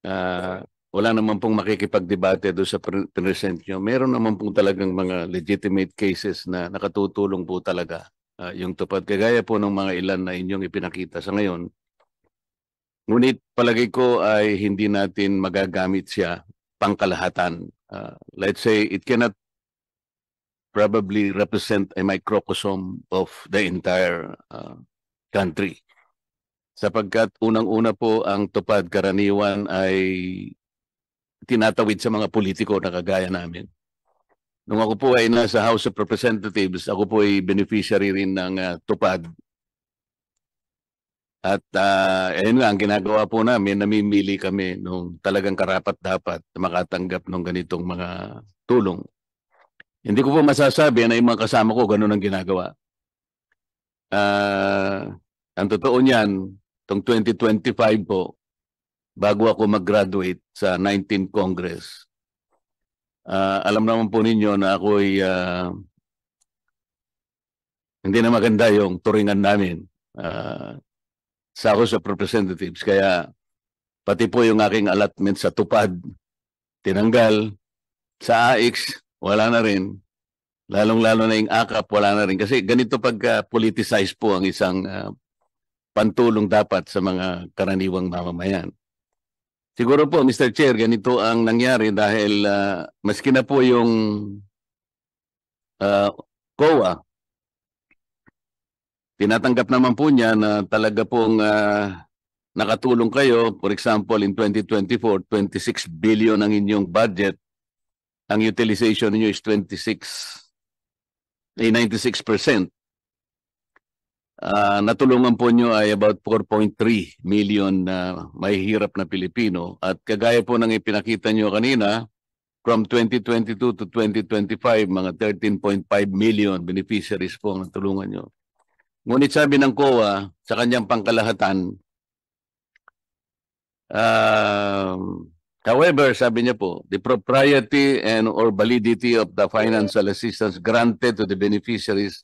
ah, wala naman pong makikipagdebate doon sa present nyo. Meron naman pong talagang mga legitimate cases na nakatutulong po talaga yung tupad. Kagaya po ng mga ilan na inyong ipinakita sa ngayon. Ngunit palagay ko ay hindi natin magagamit siya pangkalahatan. Let's say it cannot probably represent a microcosm of the entire country. Sapagkat unang-una po ang tupad karaniwan ay tinatawid sa mga politiko na kagaya namin. Nung ako po ay nasa House of Representatives, ako po ay beneficiary rin ng tupad. At ayun nga, ang ginagawa po namin, namimili kami nung talagang karapat-dapat na makatanggap ng ganitong mga tulong. Hindi ko po masasabi na yung mga kasama ko ganun ang ginagawa. Ang totoo niyan, itong 2025 po, bago ako mag-graduate sa 19th Congress, alam naman po ninyo na ako ay hindi na maganda yung turingan namin sa House of Representatives. Kaya pati po yung aking allotment sa tupad, tinanggal. Sa AIX, wala na rin. Lalong-lalo na yung AKAP, wala na rin. Kasi ganito pag-politicize po ang isang pantulong dapat sa mga karaniwang mamamayan. Siguro po, Mr. Chair, ganito ang nangyari dahil maski na po yung COA, tinatanggap naman po niya na talaga pong nakatulong kayo. For example, in 2024, 26 billion ang inyong budget. Ang utilization niyo is 96%. Natulungan po nyo ay about 4.3 million na may hirap na Pilipino. At kagaya po ng ipinakita nyo kanina, from 2022 to 2025, mga 13.5 million beneficiaries po ang natulungan nyo. Ngunit sabi ng COA, sa kanyang pangkalahatan, however, sabi niya po, the propriety and or validity of the financial assistance granted to the beneficiaries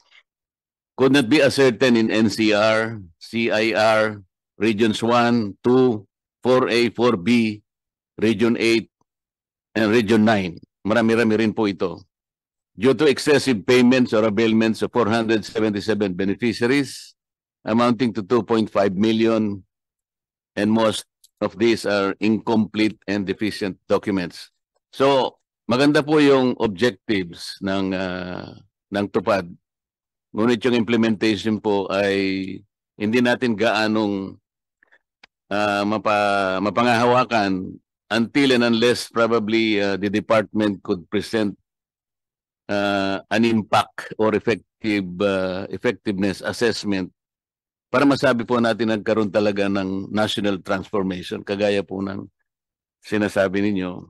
could not be ascertained in NCR, CIR, Regions 1, 2, 4A, 4B, Region 8, and Region 9. Marami-rami rin po ito. Due to excessive payments or availments of 477 beneficiaries, amounting to 2.5 million, and most of these are incomplete and deficient documents. So, maganda po yung objectives ng tupad. Ngunit yung implementation po ay hindi natin gaanong mapangahawakan until and unless probably the department could present an impact or effectiveness assessment para masabi po natin nagkaroon talaga ng national transformation, kagaya po ng sinasabi ninyo.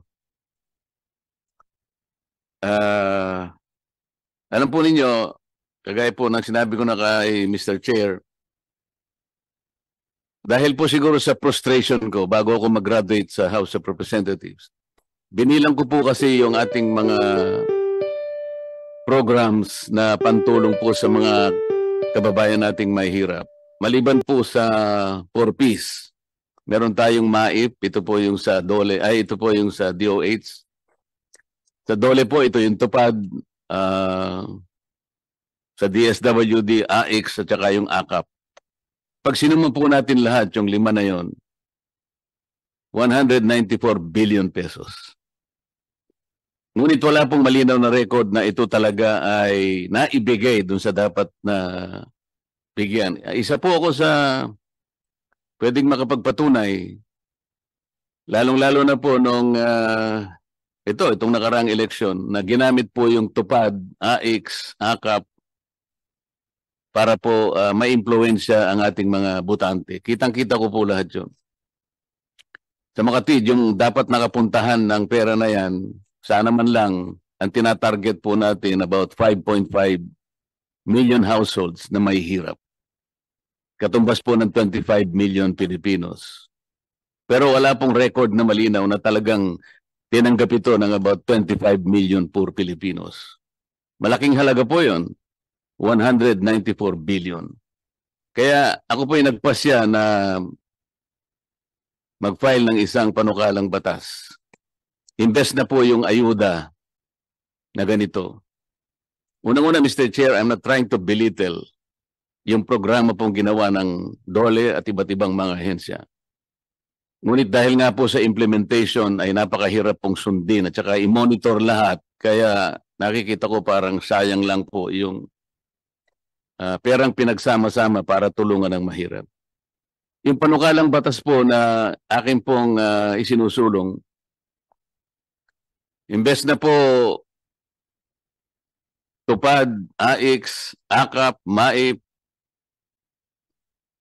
Alam po ninyo, kagaya po ng sinabi ko na kay Mr. Chair, dahil po siguro sa frustration ko bago ako mag-graduate sa House of Representatives, binilang ko po kasi yung ating mga programs na pantulong po sa mga kababayan nating may hirap. Maliban po sa 4Ps, meron tayong MAIP, ito po yung sa DOLE, ito po yung sa DOH. Sa DOLE po, ito yung tupad, sa DSWD, AIX, at saka yung AKAP. Pag sinuma po natin lahat, yung 5 na yon, 194 billion pesos. Ngunit wala pong malinaw na record na ito talaga ay naibigay dun sa dapat na bigyan. Isa po ako sa pwedeng makapagpatunay, lalong-lalo na po nung itong nakaraang eleksyon na ginamit po yung tupad, AIX, AKAP, para po ma-impluensya ang ating mga botante. Kitang-kita ko po lahat yun. Sa Makati, yung dapat nakapuntahan ng pera na yan, sana man lang ang tinatarget po natin about 5.5 million households na may hirap. Katumbas po ng 25 million Pilipinos. Pero wala pong record na malinaw na talagang tinanggap ito ng about 25 million poor Filipinos. Malaking halaga po yun. 194 billion. Kaya ako po ay nagpasya na mag-file ng isang panukalang batas. Imbes na po yung ayuda na ganito. Unang-una, Mr. Chair, I'm not trying to belittle yung programa pong ginawa ng DOLE at iba't ibang mga ahensya. Ngunit dahil nga po sa implementation ay napakahirap pong sundin at saka i-monitor lahat, kaya nakikita ko parang sayang lang po yung perang pinagsama-sama para tulungan ng mahirap. Yung panukalang batas po na akin pong isinusulong, imbes na po tupad, AIX, AKAP, MAIP,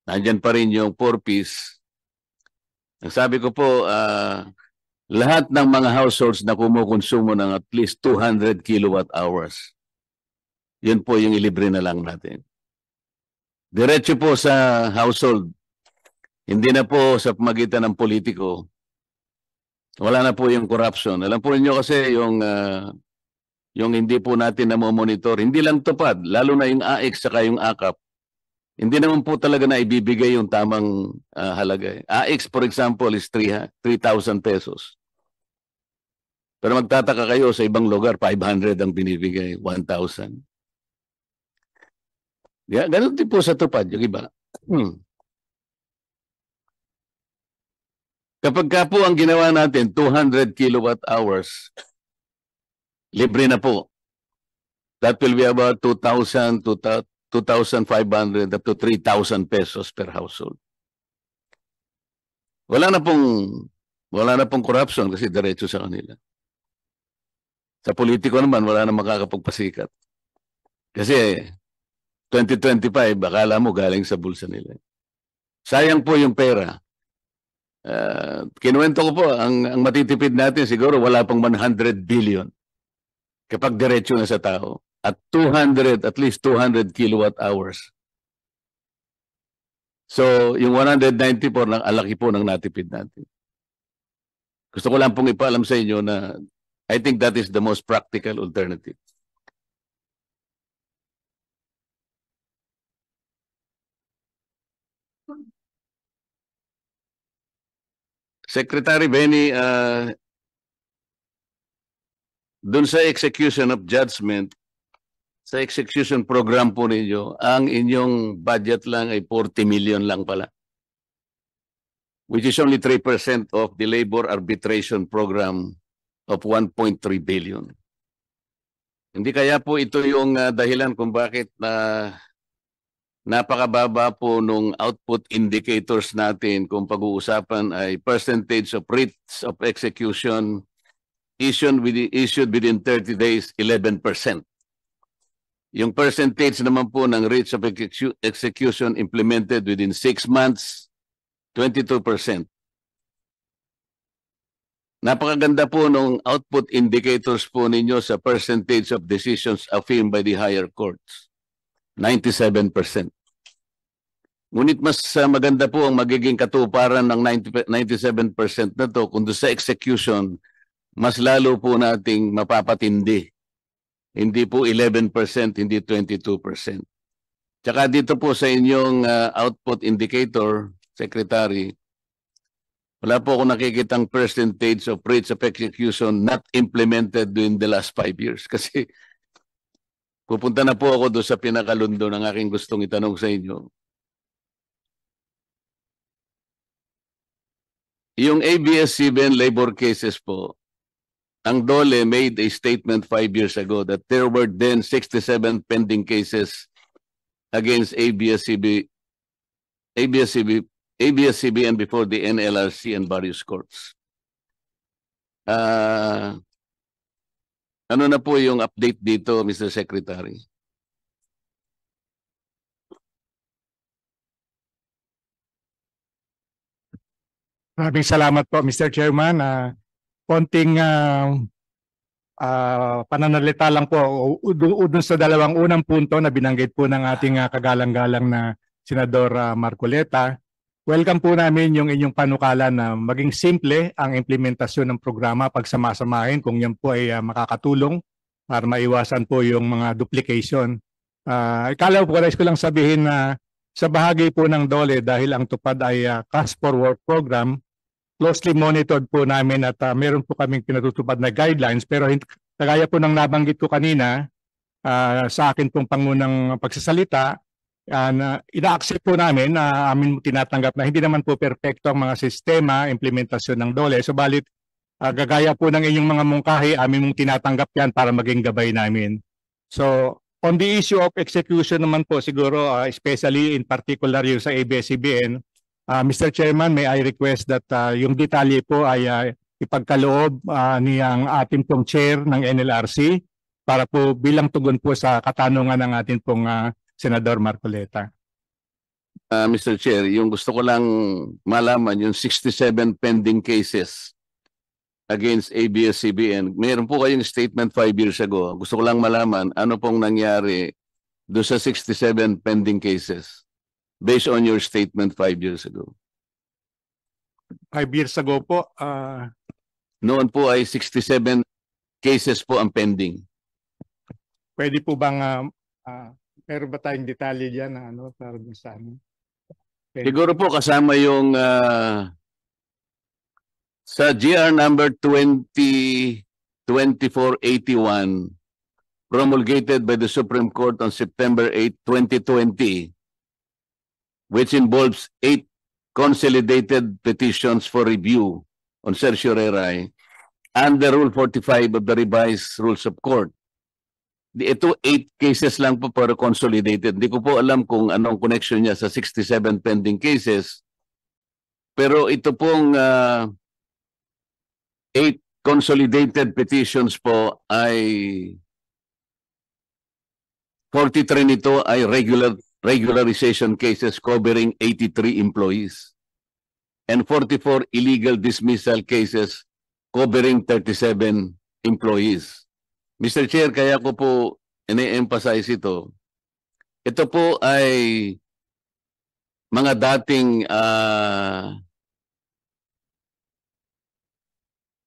nandyan pa rin yung 4-piece. Ang sabi ko po, lahat ng mga households na kumukonsumo ng at least 200 kilowatt hours, yun po yung ilibre na lang natin. Diretso po sa household, hindi na po sa pamagitan ng politiko, wala na po yung corruption. Alam po niyo kasi yung hindi po natin namomonitor, hindi lang tupad, lalo na yung AIX saka yung AKAP, hindi naman po talaga na ibibigay yung tamang halaga. AIX, for example, is 3,000 pesos. Pero magtataka kayo, sa ibang lugar, 500 ang binibigay, 1,000. Yeah, ganun din po sa tupad, yung iba. Kapag ka po ang ginawa natin, 200 kilowatt hours, libre na po. That will be about 2,000 to 2,500 up to 3,000 pesos per household. Wala na pong corruption kasi diretso sa kanila. Sa politiko naman, wala na makakapagpasikat. Kasi 2025, akala mo galing sa bulsa nila. Sayang po yung pera. Kinuwento ko po, ang matitipid natin siguro wala pang 100 billion kapag diretso na sa tao. At at least 200 kilowatt hours. So, yung 194, alaki po ng natipid natin. Gusto ko lang pong ipaalam sa inyo na I think that is the most practical alternative. Secretary Benny, dun sa execution of judgment, sa execution program po ninyo, ang inyong budget lang ay 40 million lang pala. Which is only 3% of the labor arbitration program of 1.3 billion. Hindi kaya po ito yung dahilan kung bakit napakababa po nung output indicators natin kung pag-uusapan ay percentage of rates of execution issued within 30 days, 11%. Yung percentage naman po ng rates of execution implemented within 6 months, 22%. Napakaganda po nung output indicators po ninyo sa percentage of decisions affirmed by the higher courts. 97%. Ngunit mas maganda po ang magiging katuparan ng 97% na to kung sa execution, mas lalo po nating mapapatindi. Hindi po 11%, hindi 22%. Tsaka dito po sa inyong output indicator, Secretary, wala po ako nakikitang percentage of rates of execution not implemented during the last 5 years. Kasi pupunta na po ako doon sa pinakalundo ng aking gustong itanong sa inyo. Yung ABS-CBN labor cases po, ang DOLE made a statement 5 years ago that there were then 67 pending cases against ABS-CBN before the NLRC and various courts. Ano na po yung update dito, Mr. Secretary? Maraming salamat po, Mr. Chairman. Konting pananalita lang po dun sa dalawang unang punto na binanggit po ng ating kagalang-galang na Senador Marcoleta. Welcome po namin yung inyong panukala na maging simple ang implementasyon ng programa pagsamasamahin kung yan po ay makakatulong para maiwasan po yung mga duplication. Ikalaw po, guys ko lang sabihin na sa bahagi po ng DOLE dahil ang tupad ay cash for work program, closely monitored po namin at meron po kaming pinatutupad na guidelines pero kagaya po ng nabanggit ko kanina sa akin pong pangunang pagsasalita na ina-accept po namin na amin tinatanggap na hindi naman po perpekto ang mga sistema, implementasyon ng DOLE. Subalit gagaya po ng inyong mga mungkahi, amin mong tinatanggap yan para maging gabay namin. So, on the issue of execution naman po siguro, especially in particular yung sa ABS-CBN, Mr. Chairman, may I request that yung detalye po ay ipagkaloob niyang ating pong chair ng NLRC para po bilang tugon po sa katanungan ng ating pong Senador Marcoleta. Mr. Chair, yung gusto ko lang malaman, yung 67 pending cases against ABS-CBN, mayroon po kayong statement 5 years ago. Gusto ko lang malaman ano pong nangyari doon sa 67 pending cases based on your statement 5 years ago. 5 years ago po, Noon po ay 67 cases po ang pending. pwede po bang meron ba tayong detalye dyan na ano para dun sa ano? Siguro po kasama yung sa GR number 2024-81 promulgated by the Supreme Court on September 8, 2020, which involves 8 consolidated petitions for review on certiorari under Rule 45 of the revised Rules of Court. Ito 8 cases lang po pero consolidated. Hindi ko po alam kung anong connection niya sa 67 pending cases. Pero ito pong 8 consolidated petitions po ay 43 nito ay regularization cases covering 83 employees and 44 illegal dismissal cases covering 37 employees. Mr. Chair, kaya ko po ine-emphasize ito. Ito po ay mga dating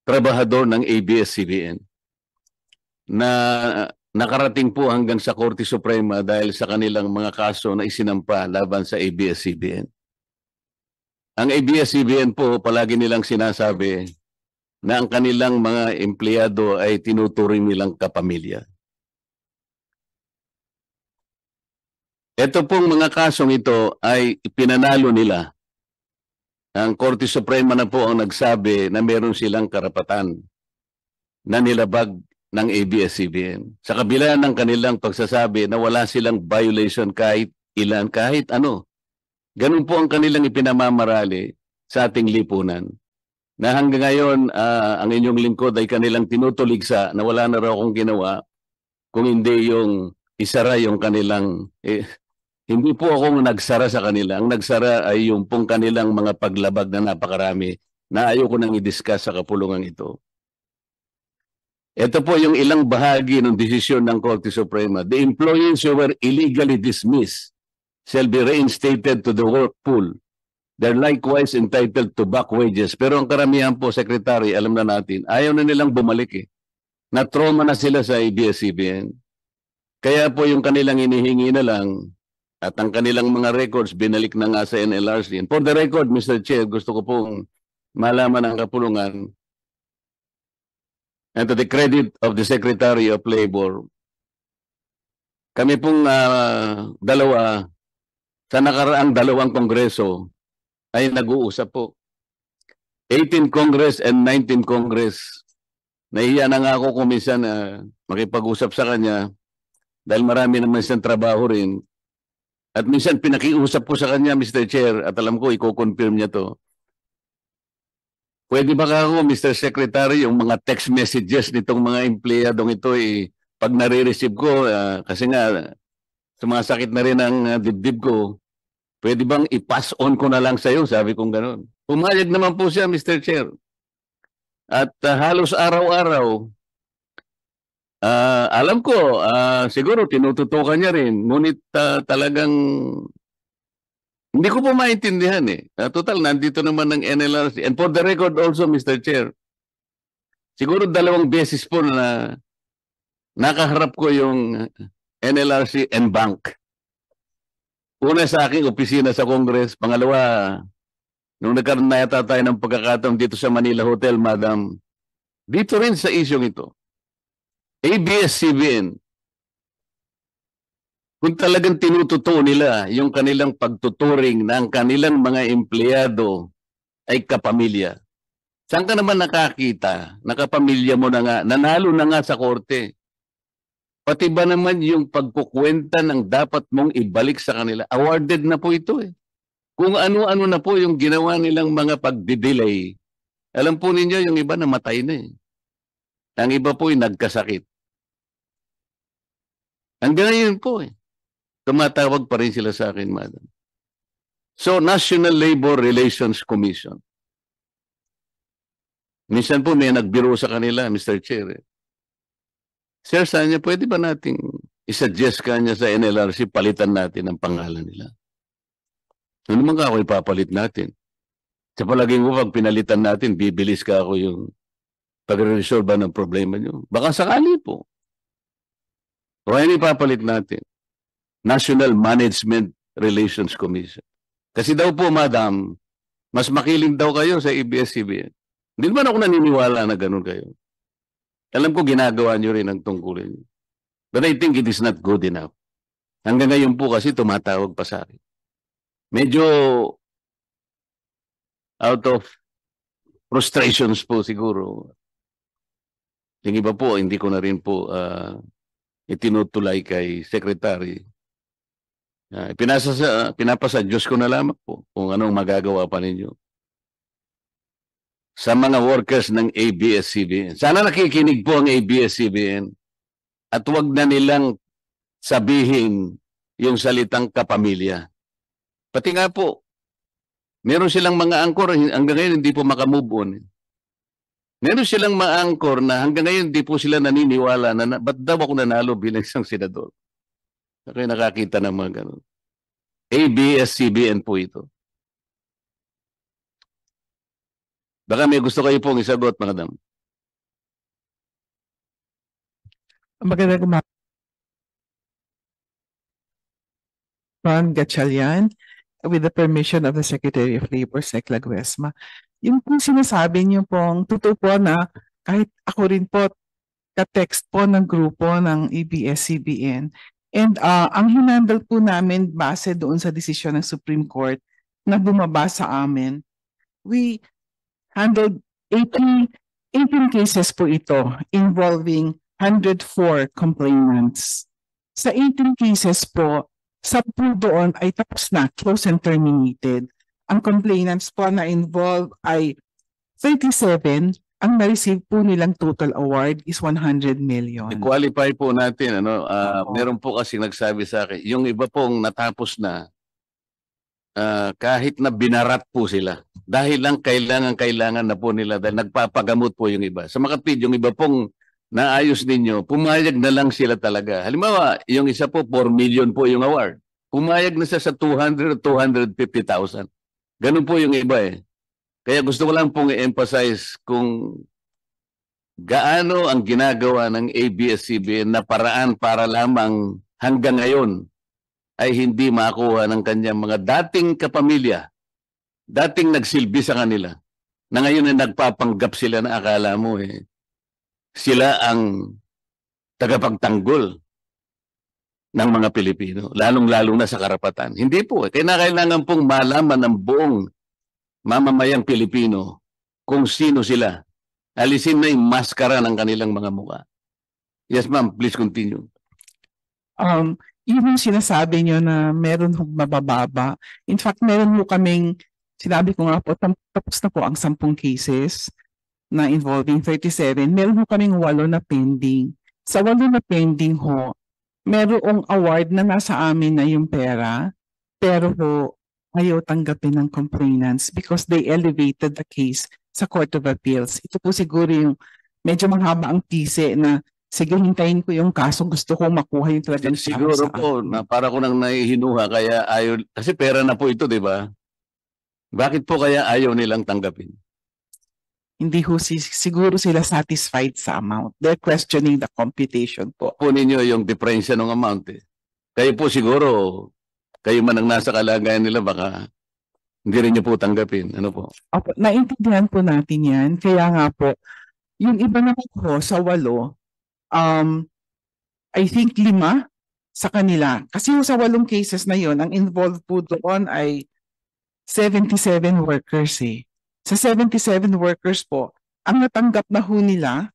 trabahador ng ABS-CBN na nakarating po hanggang sa Korte Suprema dahil sa kanilang mga kaso na isinampa laban sa ABS-CBN. Ang ABS-CBN po palagi nilang sinasabi na ang kanilang mga empleyado ay tinuturing nilang kapamilya. Ito pong mga kasong ito ay ipinanalo nila. Ang Korte Suprema na po ang nagsabi na meron silang karapatan na nilabag ng ABS-CBN. Sa kabila ng kanilang pagsasabi na wala silang violation kahit ilan, kahit ano. Ganun po ang kanilang ipinamamarali sa ating lipunan. Na hanggang ngayon, ang inyong lingkod ay kanilang tinutuligsa na wala na raw akong ginawa kung hindi yung isara yung kanilang, hindi po ako nagsara sa kanila. Ang nagsara ay yung pong kanilang mga paglabag na napakarami na ayoko nang i-discuss sa kapulungan ito. Ito po yung ilang bahagi ng desisyon ng Korte Suprema. The employees who were illegally dismissed shall be reinstated to the work pool. They're likewise entitled to back wages. Pero ang karamihan po, Secretary, alam na natin, ayaw na nilang bumalik eh. Na-trauma na sila sa ABS-CBN. Kaya po yung kanilang inihingi na lang at ang kanilang mga records binalik na nga sa NLRC. And for the record, Mr. Chair, gusto ko pong malaman ang kapulungan and to the credit of the Secretary of Labor, kami pong dalawa sa nakaraang 2 kongreso ay nag-uusap po. 18 Congress and 19 Congress. Nahiya na nga ako kung minsan makipag-usap sa kanya dahil marami naman siyang trabaho rin. At minsan pinakiusap po sa kanya, Mr. Chair, at alam ko, i-confirm niya to. Pwede ba ako, Mr. Secretary, yung mga text messages nitong mga empleyadong ito, pag nare-receive ko, kasi nga, sumasakit na rin ang dibdib ko, pwede bang i-pass on ko na lang sa iyo? Sabi kong gano'n. Pumayag naman po siya, Mr. Chair. At halos araw-araw, alam ko, siguro tinututukan niya rin. Ngunit talagang hindi ko po maintindihan eh. Total, nandito naman ng NLRC. And for the record also, Mr. Chair, siguro 2 beses po na nakaharap ko yung NLRC and bank. Una sa aking opisina sa Congress, pangalawa Nung nagkaroon na yata tayo ng pagkakataon dito sa Manila Hotel, Madam, dito rin sa isyong ito, ABS-CBN, kung talagang tinututuo nila yung kanilang pagtuturing ng kanilang mga empleyado ay kapamilya. Saan ka naman nakakita, nakapamilya mo na nga, nanalo na nga sa korte. Pati ba naman yung pagkukwenta ng dapat mong ibalik sa kanila, awarded na po ito eh. Kung ano-ano na po yung ginawa nilang mga pagdidelay, alam po ninyo yung iba namatay na eh. Ang iba po ay nagkasakit. Hanggang ngayon po eh. Tumatawag pa rin sila sa akin, madam. So, National Labor Relations Commission. Minsan po may nagbiro sa kanila, Mr. Chair. Sir, saan niya, pwede ba nating isuggest kanya sa NLRC, palitan natin ang pangalan nila? Ano naman ka ako ipapalit natin? Sa palagay mo, pag pinalitan natin, bibilis ka ako yung pag-resolve ng problema nyo. Baka sakali po. O ano ipapalit natin? National Management Relations Commission. Kasi daw po, madam, mas makiling daw kayo sa ABS-CBN. Hindi naman ako naniniwala na ganun kayo. Alam ko ginagawa nyo rin ang tungkulin nyo. But I think it is not good enough. Hanggang ngayon po kasi tumatawag pa sa akin. Medyo out of frustrations po siguro. Yung iba po, hindi ko na rin po itinutulay kay Secretary. Pinapasa Diyos ko na lamang po kung anong magagawa pa ninyo sa mga workers ng ABS-CBN. Sana nakikinig po ang ABS-CBN at huwag na nilang sabihin yung salitang kapamilya. Pati nga po, meron silang mga angkor hanggang ngayon hindi po makamove on. Meron silang mga angkor na hanggang ngayon hindi po sila naniniwala na ba't daw ako nanalo bilang isang senador. Kaya nakakita ng mga ganun. ABS-CBN po ito. Baka may gusto kayo pong isagot, madam. Magandang umaga. Ron Gatchalian, with the permission of the Secretary of Labor, Sec. Laguesma. Yung po sinasabi niyo pong totoo po na kahit ako rin po ka-text po ng grupo ng ABS-CBN. And ang hinandle po namin base doon sa desisyon ng Supreme Court na bumaba sa amin, we handled 18 cases po ito involving 104 complainants. Sa 18 cases po, 10 doon ay tapos na, close and terminated. Ang complainants po na involved ay 37. Ang na-receive po nilang total award is 100 million. I-qualify po natin, meron po kasi nagsabi sa akin, yung iba pong natapos na, kahit na binarat po sila, dahil lang kailangan na po nila, dahil nagpapagamot po yung iba. Sa makatwid, yung iba pong naayos ninyo, pumayag na lang sila talaga. Halimbawa, yung isa po, 4 million po yung award. Pumayag na siya sa 200 o 250,000. Ganun po yung iba eh. Kaya gusto ko lang pong i-emphasize kung gaano ang ginagawa ng ABS-CBN na paraan para lamang hanggang ngayon ay hindi makuha ng kanyang mga dating kapamilya, dating nagsilbi sa kanila, na ngayon ay nagpapanggap sila na akala mo sila ang tagapagtanggol ng mga Pilipino, lalong-lalo na sa karapatan. Hindi po. Kailangan pong malaman ng buong mamamayang Pilipino kung sino sila. Alisin na yung maskara ng kanilang mga mukha. Yes, ma'am. Please continue. Yun yung sinasabi nyo na meron mabababa. In fact, meron mo kaming, sinabi ko nga po, tapos na po ang 10 cases na involving 37. Meron mo kaming 8 na pending. Sa 8 na pending ho, merong award na nasa amin na yung pera, pero ho, ayaw tanggapin ng complainants because they elevated the case sa Court of Appeals. Ito po siguro yung medyo mahaba ang tise na sige, hintayin ko yung kaso, gusto kong makuha yung talagang Siguro po, na para ko nang nahihinuha, kaya ayaw, kasi pera na po ito, di ba? Bakit po kaya ayaw nilang tanggapin? Hindi ho siguro sila satisfied sa amount. They're questioning the computation po. Po ninyo yung diferensya ng amount eh. Kayo po siguro, kayo man ang nasa kalagayan nila, baka Hindi rin niyo po tanggapin. Ano po? Opo, naintindihan po natin yan. Kaya nga po, yung iba naman po sa 8, I think 5 sa kanila. Kasi yung sa 8 cases na yon, ang involved po doon ay 77 workers eh. Sa 77 workers po, ang natanggap na ho nila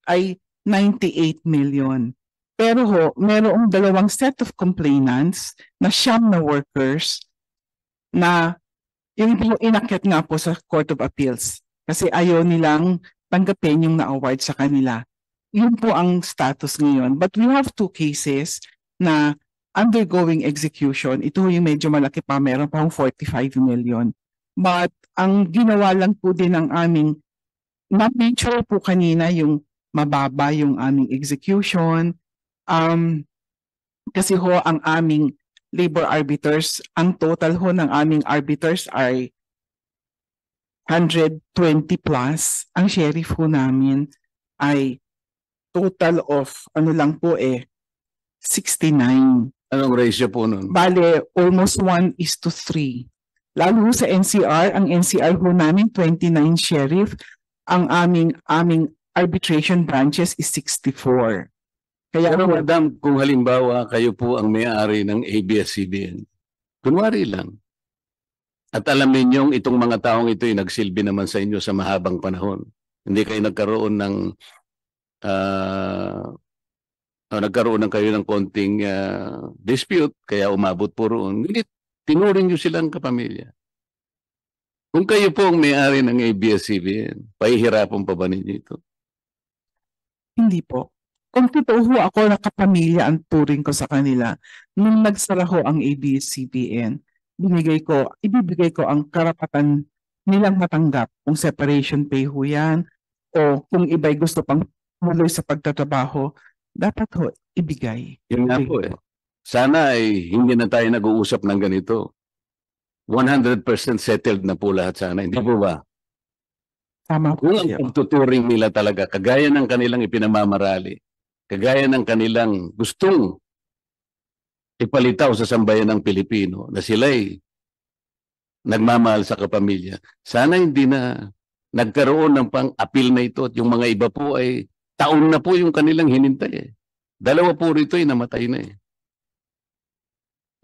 ay 98 million. Pero ho, merong 2 set of complainants na 9 na workers na yung inakyat nga po sa Court of Appeals kasi ayaw nilang tanggapin yung na-award sa kanila. Yun po ang status ngayon. But we have 2 cases na undergoing execution. Ito yung medyo malaki pa, meron pang 45 million. But ang ginawa lang po din ng aming, na-mention po kanina yung mababa yung aming execution. Kasi ho ang aming labor arbiters, ang total ho ng aming arbiters ay 120 plus. Ang sheriff ho namin ay total of ano lang po 69. Anong ratio po nun? Bale, almost 1:3. Lalo ho sa NCR, ang NCR ho namin 29 sheriff, ang aming arbitration branches is 64. Kaya Pero ho, madam, kung halimbawa kayo po ang may-ari ng ABS-CBN, kunwari lang, at alam ninyong itong mga taong ito ay nagsilbi naman sa inyo sa mahabang panahon. Hindi kayo nagkaroon ng kayo ng konting dispute, kaya umabot po roon. Ngunit tinuring nyo silang kapamilya. Kung kayo po ang may-ari ng ABS-CBN, pahihirapan pa ba ninyo ito? hindi po. Kung totoo ho ako na kapamilya ang turing ko sa kanila, nung nagsara ho ang ABS-CBN, ibibigay ko ang karapatan nilang matanggap kung separation pay ho yan o kung iba'y gusto pang muloy sa pagtatrabaho, dapat ho ibigay. Yun nga po eh. Sana ay hindi na tayo nag-uusap ng ganito. 100% settled na po lahat sana. Hindi po ba? Tama po Kung ang siya. pagtuturing nila talaga, kagaya ng kanilang ipinamamarali, kagaya ng kanilang gustong ipalitaw sa sambayan ng Pilipino na sila'y nagmamahal sa kapamilya, sana hindi na nagkaroon ng pang-appeal na ito at yung mga iba po ay taon na po yung kanilang hinintay eh. 2 po rito ay namatay na eh.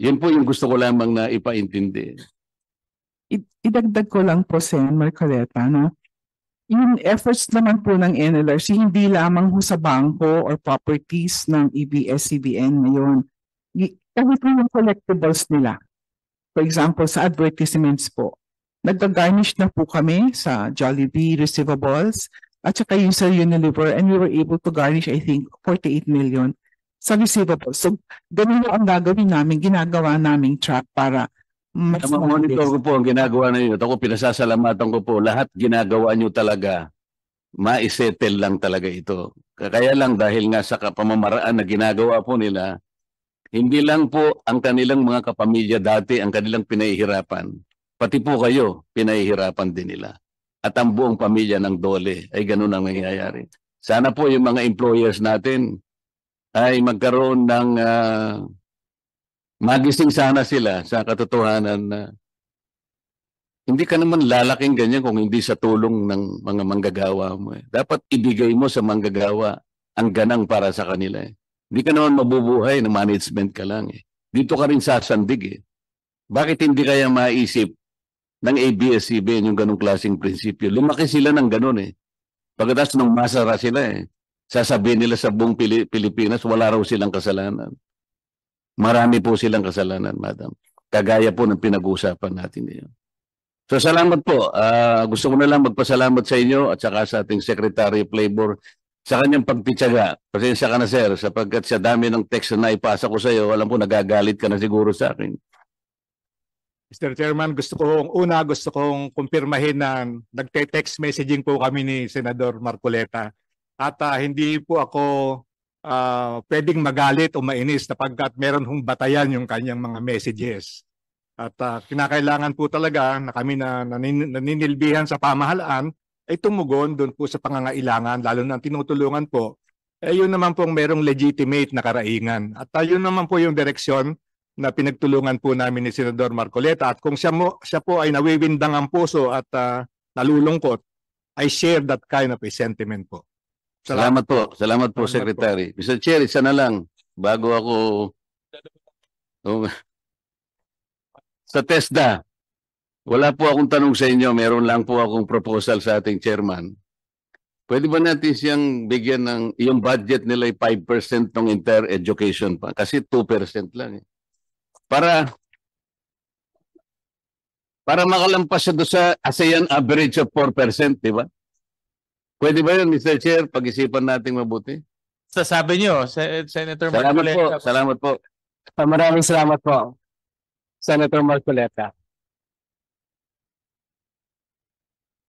Yun po yung gusto ko lamang na ipaintindi. Idagdag ko lang po, Sen. Marcoleta, no? Yung efforts naman po ng NLRC, hindi lamang ho sa bangko or properties ng ABS-CBN ngayon. Kahit po yung collectibles nila. For example, sa advertisements po, nag-garnish na po kami sa Jollibee receivables at saka yung sa Unilever, and we were able to garnish, I think, 48 million sa receivables. So, ganun ang gagawin namin, ginagawa naming track para mas Monitor ko po ang ginagawa ninyo. At ako pinasasalamatan ko po. Lahat ginagawa nyo talaga. Ma-settle lang talaga ito. Kaya lang dahil nga sa pamamaraan na ginagawa po nila, hindi lang po ang kanilang mga kapamilya dati ang kanilang pinahihirapan. Pati po kayo, pinahihirapan din nila. At ang buong pamilya ng dole ay ganun ang nangyayari. Sana po yung mga employers natin ay magkaroon ng magising sana sila sa katotohanan na hindi ka naman lalaking ganyan kung hindi sa tulong ng mga manggagawa mo. Dapat ibigay mo sa manggagawa ang ganang para sa kanila. Hindi ka naman mabubuhay na management ka lang. Dito ka rin sasandig. Bakit hindi kaya maisip ng ABS-CBN yung ganong klaseng prinsipyo? Lumaki sila ng ganon Pagkatapos nung masara sila sasabihin nila sa buong Pilipinas wala raw silang kasalanan. Marami po silang kasalanan, madam. Kagaya po ng pinag-uusapan natin ngayon. So salamat po. Gusto ko na lang magpasalamat sa inyo at saka sa ating Secretary of Labor sa kanyang pagtityaga. Pasensya ka na, sir, sapagkat sa dami ng text na naipasa ko sa iyo, alam po nagagalit ka na siguro sa akin. Mr. Chairman, gusto kong kumpirmahin na nagte-text messaging po kami ni Senador Marcoleta. At hindi po ako pwedeng magalit o mainis sapagkat meron hong batayan yung kanyang mga messages. At kinakailangan po talaga na kami na naninilbihan sa pamahalaan ay tumugon doon po sa pangangailangan, lalo na tinutulungan po. Yun naman pong merong legitimate na karaingan. At yun naman po yung direksyon na pinagtulungan po namin ni Senador Marcoleta, at kung siya po ay nawiwindang ang puso at nalulungkot, I share that kind of a sentiment po. Salamat po. Salamat po, Salamat po. Secretary. Mr. Chair, isa na lang bago ako sa TESDA. Wala po akong tanong sa inyo. Meron lang po akong proposal sa ating chairman. Pwede ba natin siyang bigyan ng yung budget nila ay 5% ng entire education pa? Kasi 2% lang. Para makalampas siya doon sa ASEAN average of 4%, di ba? Pwede ba yun, Mr. Chair? Pag-isipan natin mabuti. Sasabi niyo, Senator Salamat po. Marcoleta. Salamat po. Maraming salamat po, Senator Marcoleta.